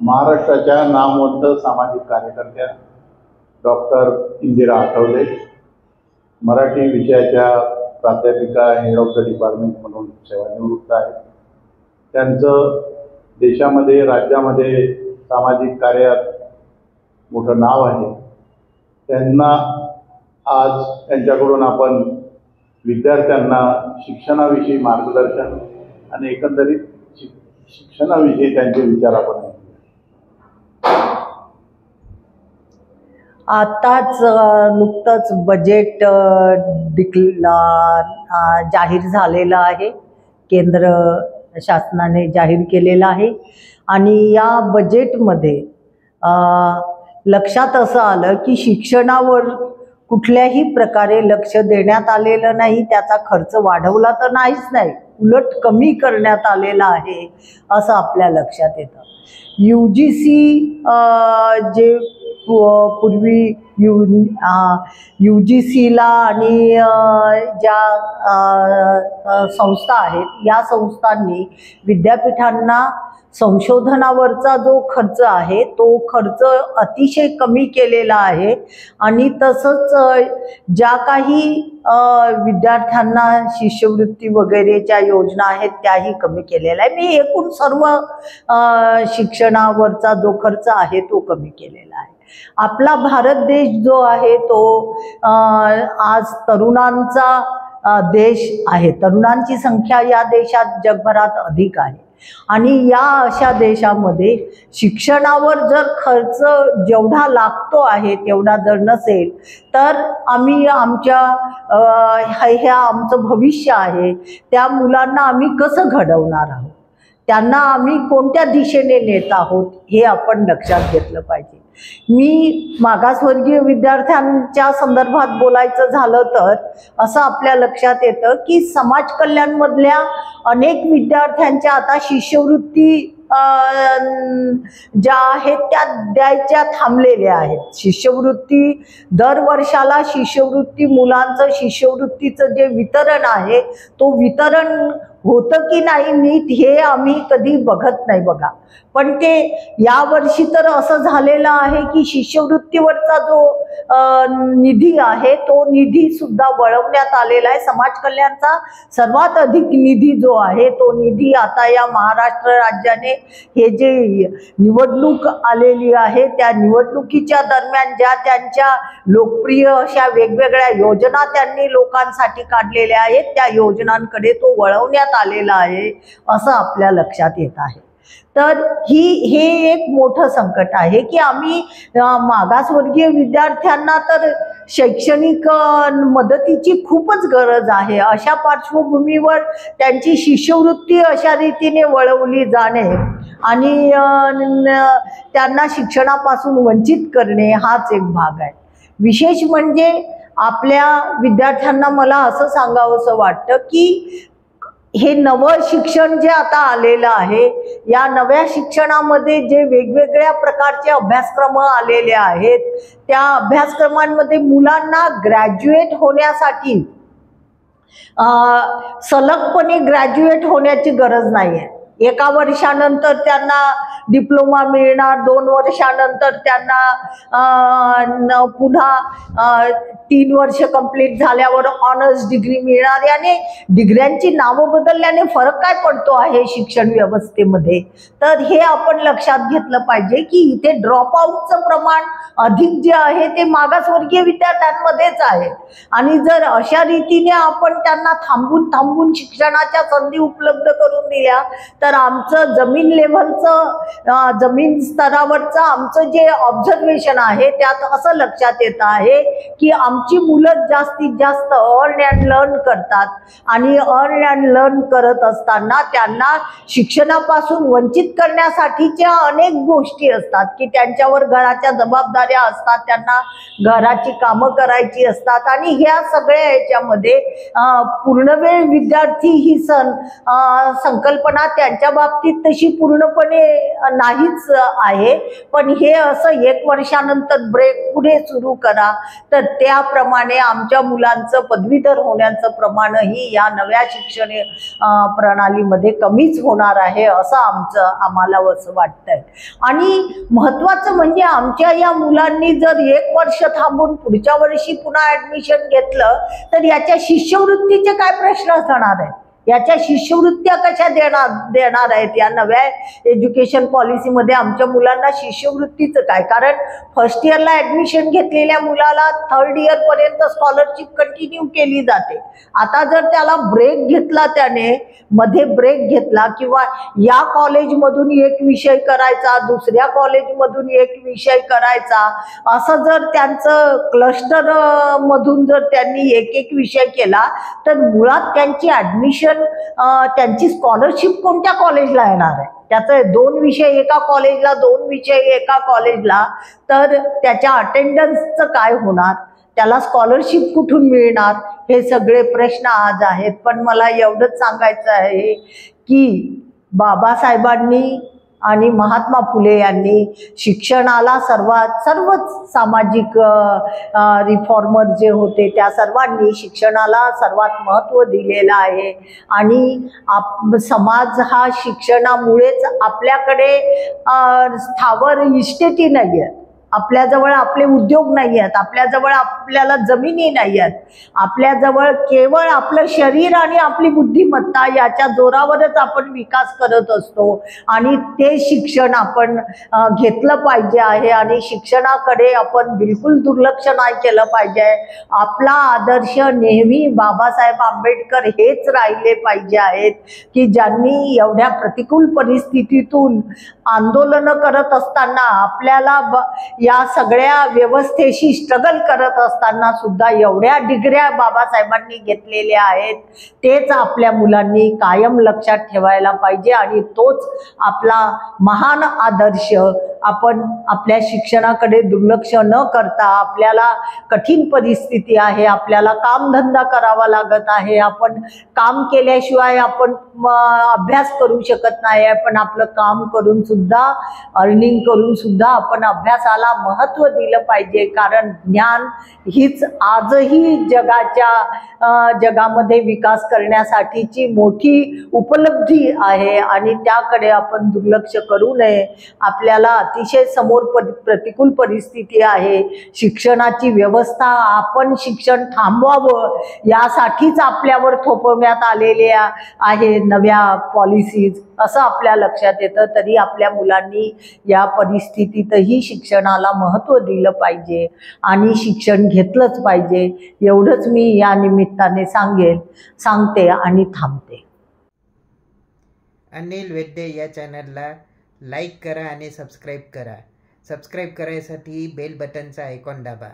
महाराष्ट्राच्या नामवंत सामाजिक कार्यकर्त्या डॉक्टर इंदिरा आठवले मराठी विषयाच्या प्राध्यापिका हेड ऑफ द डिपार्टमेंट म्हणून सेवानिवृत्त आहेत। त्यांचं देशामध्ये राज्यामध्ये सामाजिक कार्यात मोठं नाव आहे। त्यांना आज त्यांच्याकडून आपण विद्यार्थ्यांना शिक्षणाविषयी मार्गदर्शन आणि एकंदरीत शिक्षणाविषयी त्यांचे विचार आपण आताच नुकतंच बजेट जाहीर झालेलं आहे। केंद्र शासनाने जाहीर केलेलं आहे आणि या बजेटमध्ये लक्षात असं आलं की शिक्षणावर कुठल्याही प्रकारे लक्ष देण्यात आलेलं नाही। त्याचा खर्च वाढवला तर नाहीच नाही, उलट कमी करण्यात आलेला आहे असं आपल्या लक्षात येतं। UGC जे पूर्वी UGCला आणि ज्या संस्था आहेत या संस्थांनी विद्यापीठांना संशोधनावरचा जो खर्च आहे तो खर्च अतिशय कमी केलेला आहे आणि तसंच ज्या काही विद्यार्थ्यांना शिष्यवृत्ती वगैरेच्या योजना आहेत त्याही कमी केलेल्या आहे। मी एकूण सर्व शिक्षणावरचा जो खर्च आहे तो कमी केलेला आहे। आपला भारत देश जो आहे तो आज तरुणांचा देश आहे। तरुणांची संख्या या देशात जगभरात अधिक आहे आणि या अशा देशामध्ये शिक्षणावर जर खर्च जेवढा लागतो आहे तेवढा जर नसेल तर आम्ही आमच्या आमचं भविष्य आहे त्या मुलांना आम्ही कसं घडवणार आहोत, त्यांना आम्ही कोणत्या दिशेने नेत आहोत हे आपण लक्षात घेतलं पाहिजे। मी मागासवर्गीय विद्यार्थ्यांच्या संदर्भात बोलायचं झालं तर असं आपल्या लक्षात येतं की समाज कल्याणमधल्या अनेक विद्यार्थ्यांच्या आता शिष्यवृत्ती ज्या आहेत त्या द्यायच्या थांबलेल्या आहेत। शिष्यवृत्ती दर वर्षाला शिष्यवृत्ती मुलांचं शिष्यवृत्तीचं जे वितरण आहे तो वितरण होतं की नाही नीट हे आम्ही कधी बघत नाही बघा। पण ते यावर्षी तर असं झालेलं आहे की शिष्यवृत्तीवरचा जो निधी आहे तो निधी सुद्धा वळवण्यात आलेला आहे। समाज कल्याणचा सर्वात अधिक निधी जो आहे तो निधी आता या महाराष्ट्र राज्याने हे जे निवडणूक आलेली आहे त्या निवडणुकीच्या दरम्यान ज्या त्यांच्या लोकप्रिय अशा वेगवेगळ्या योजना त्यांनी लोकांसाठी काढलेल्या आहेत त्या योजनांकडे तो वळवण्यात आलेला आहे असं आपल्या लक्षात येत आहे। तर हे एक मोठं संकट आहे की आम्ही मागासवर्गीय विद्यार्थ्यांना तर शैक्षणिक मदतीची खूपच गरज आहे। अशा पार्श्वभूमीवर त्यांची शिष्यवृत्ती अशा रीतीने वळवली जाणे आणि त्यांना शिक्षणापासून वंचित करणे हाच एक भाग आहे। विशेष म्हणजे आपल्या विद्यार्थ्यांना मला असं सांगावंसं वाटतं की हे नवं शिक्षण जे आता आलेलं आहे या नव्या शिक्षणामध्ये जे वेगवेगळ्या प्रकारचे अभ्यासक्रम आलेले आहेत त्या अभ्यासक्रमांमध्ये मुलांना ग्रॅज्युएट होण्यासाठी सलगपणे ग्रॅज्युएट होण्याची गरज नाही आहे। एका वर्षानंतर त्यांना डिप्लोमा मिळणार, 2 वर्षानंतर त्यांना पुन्हा 3 वर्ष कंप्लीट झाल्यावर ऑनर्स डिग्री मिळणार। याने डिग्र्यांची नावं बदलल्याने फरक काय पडतो आहे शिक्षण व्यवस्थेमध्ये तर हे आपण लक्षात घेतलं पाहिजे की इथे ड्रॉप आउटचं प्रमाण अधिक जे आहे ते मागासवर्गीय विद्यार्थ्यांमध्येच आहे आणि जर अशा रीतीने आपण त्यांना थांबून शिक्षणाच्या संधी उपलब्ध करून दिल्या तर आमचं जमीन लेव्हलचं जमीन स्तरावरचं आमचं जे ऑब्झर्वेशन आहे त्यात असं लक्षात येत आहे की आमची मुलं जास्तीत जास्त अर्न अँड लर्न करतात आणि अर्न अँड लर्न करत असताना त्यांना शिक्षणापासून वंचित करण्यासाठीच्या अनेक गोष्टी असतात की त्यांच्यावर घराच्या जबाबदाऱ्या असतात, त्यांना घराची कामं करायची असतात आणि ह्या सगळ्या याच्यामध्ये पूर्णवेळ विद्यार्थी ही संकल्पना त्यांच्या बाबतीत तशी पूर्णपणे नाहीच आहे, पण हे असं 1 वर्षानंतर ब्रेक पुढे सुरू करा, तर त्याप्रमाणे आमच्या मुलांचं पदवीधर होण्याचं प्रमाणही या नव्या शिक्षण प्रणालीमध्ये कमीच होणार आहे असं आम्हाला असं वाटतंय. आणि महत्त्वाचं म्हणजे आमच्या या मुलांनी जर 1 वर्ष थांबून पुढच्या वर्षी पुन्हा ऍडमिशन घेतलं तर याच्या शिष्यवृत्तीचे काय प्रश्न असणार आहेत, याच्या शिष्यवृत्त्या कशा देणार आहेत. या नव्या एज्युकेशन पॉलिसीमध्ये आमच्या मुलांना शिष्यवृत्तीचं काय, कारण फर्स्ट इयरला ऍडमिशन घेतलेल्या मुलाला 3rd इयर पर्यंत स्कॉलरशिप कंटिन्यू केली जाते. आता जर त्याला ब्रेक घेतला, त्याने मध्ये ब्रेक घेतला किंवा या कॉलेजमधून एक विषय करायचा, दुसऱ्या कॉलेजमधून एक विषय करायचा, असं जर त्यांचं क्लस्टर मधून जर त्यांनी एक विषय केला तर मुळात त्यांची ऍडमिशन, त्यांची स्कॉलरशिप कोणत्या कॉलेजला येणार आहे. त्याचे 2 विषय एका कॉलेजला, 2 विषय एका कॉलेजला, तर त्याच्या अटेंडन्सचं काय होणार, त्याला स्कॉलरशिप कुठून मिळणार, हे सगळे प्रश्न आज आहेत. पण मला एवढंच सांगायचं आहे की बाबासाहेबांनी आणि महात्मा फुले यांनी शिक्षणाला सर्वच सामाजिक रिफॉर्मर जे होते त्या सर्वांनी शिक्षणाला सर्वात महत्त्व दिलेलं आहे. आणि समाज हा शिक्षणामुळेच, आपल्याकडे स्थावर इस्टेटी नाही आहेत, आपल्याजवळ आपले उद्योग नाही आहेत, आपल्याजवळ आपल्याला जमिनी नाही आहेत, आपल्याजवळ केवळ आपलं शरीर आणि आपली बुद्धिमत्ता याच्या जोरावरच आपण विकास करत असतो. आणि ते शिक्षण आपण घेतलं पाहिजे आहे आणि शिक्षणाकडे आपण बिलकुल दुर्लक्ष नाही केलं पाहिजे. आपला आदर्श नेहमी बाबासाहेब आंबेडकर हेच राहिले पाहिजे आहेत की ज्यांनी एवढ्या प्रतिकूल परिस्थितीतून आंदोलनं करत असताना, आपल्याला या सगळ्या व्यवस्थेशी स्ट्रगल करत असताना सुद्धा एवढ्या डिग्र्या बाबासाहेबांनी घेतलेल्या आहेत. तेच आपल्या मुलांनी कायम लक्षात ठेवायला पाहिजे आणि तोच आपला महान आदर्श. आपण आपल्या शिक्षणाकडे दुर्लक्ष न करता, आपल्याला कठीण परिस्थिती आहे, आपल्याला कामधंदा करावा लागत आहे, आपण काम केल्याशिवाय आपण अभ्यास करू शकत नाही, पण आपलं काम करून सुद्धा, अर्निंग करून सुद्धा आपण अभ्यासाला महत्त्व दिलं पाहिजे. कारण ज्ञान हीच आजही जगामध्ये विकास करण्यासाठीची मोठी उपलब्धी आहे आणि त्याकडे आपण दुर्लक्ष करू नये. आपल्याला अतिशय समोर प्रतिकूल परिस्थिती आहे, शिक्षणाची व्यवस्था, आपण शिक्षण थांबवावं यासाठीच आपल्यावर थोपवण्यात आलेल्या आहे नव्या पॉलिसीज, असं आपल्या लक्षात येतं. तरी आपल्या मुलांनी या परिस्थितीतही शिक्षणाला महत्त्व दिलं पाहिजे आणि शिक्षण घेतलंच पाहिजे. एवढंच मी या निमित्ताने सांगते आणि थांबते. अनिल वैद्य या चॅनलला लाईक करा आणि सबस्क्राईब करा. सबस्क्राईब करायसाठी बेल बटनचा आयकॉन दाबा.